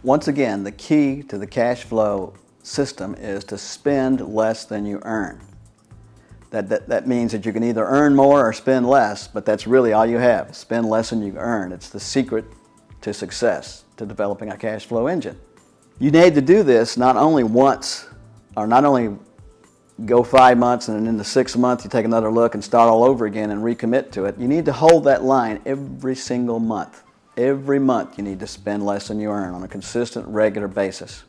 Once again, the key to the cash flow system is to spend less than you earn. That means that you can either earn more or spend less, but that's really all you have. Spend less than you earn. It's the secret to success, to developing a cash flow engine. You need to do this not only once, or not only go 5 months and then in the 6th month you take another look and start all over again and recommit to it. You need to hold that line every single month. Every month you need to spend less than you earn on a consistent, regular basis.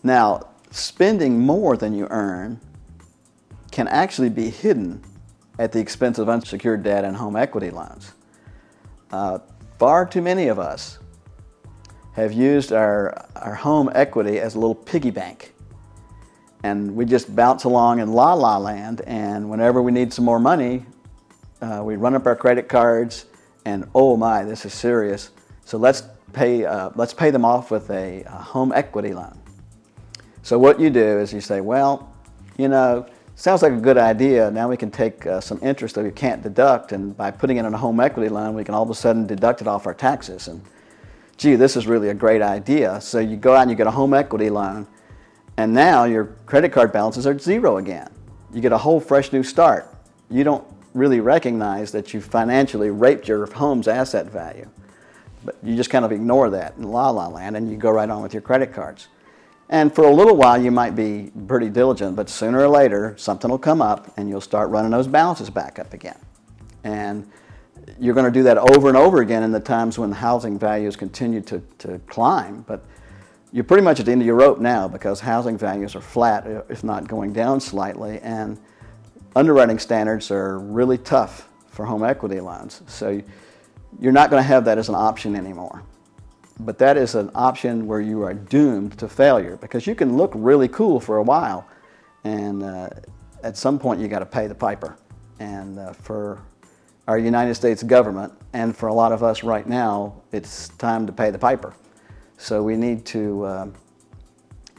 Now, spending more than you earn can actually be hidden at the expense of unsecured debt and home equity loans. Far too many of us have used our home equity as a little piggy bank. And we just bounce along in la-la land, and whenever we need some more money, we run up our credit cards and, oh my, this is serious. So let's pay them off with a home equity loan. So what you do is you say, well, you know, sounds like a good idea. Now we can take some interest that we can't deduct, and by putting it in a home equity loan, we can all of a sudden deduct it off our taxes. And gee, this is really a great idea. So you go out and you get a home equity loan, and now your credit card balances are zero again. You get a whole fresh new start. You don't really recognize that you financially raped your home's asset value, but you just kind of ignore that in la-la land, and you go right on with your credit cards. And for a little while you might be pretty diligent, but sooner or later something will come up and you'll start running those balances back up again. And you're going to do that over and over again in the times when housing values continue to climb. But you're pretty much at the end of your rope now, because housing values are flat, if not going down slightly, and underwriting standards are really tough for home equity loans. So you're not going to have that as an option anymore. But that is an option where you are doomed to failure, because you can look really cool for a while, and at some point you got to pay the piper. And for our United States government, and for a lot of us right now, it's time to pay the piper. So we need to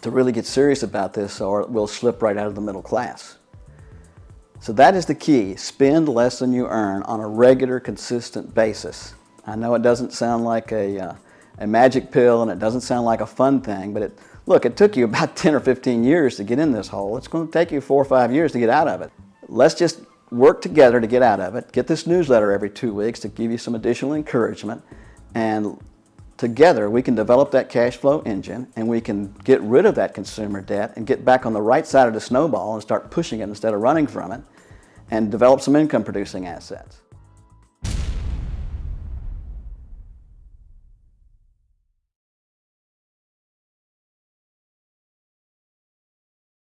really get serious about this, or we'll slip right out of the middle class. So that is the key. Spend less than you earn on a regular, consistent basis. I know it doesn't sound like a magic pill, and it doesn't sound like a fun thing, but look, it took you about 10 or 15 years to get in this hole. It's going to take you 4 or 5 years to get out of it. Let's just work together to get out of it. Get this newsletter every 2 weeks to give you some additional encouragement, and together we can develop that cash flow engine, and we can get rid of that consumer debt and get back on the right side of the snowball and start pushing it instead of running from it, and develop some income producing assets.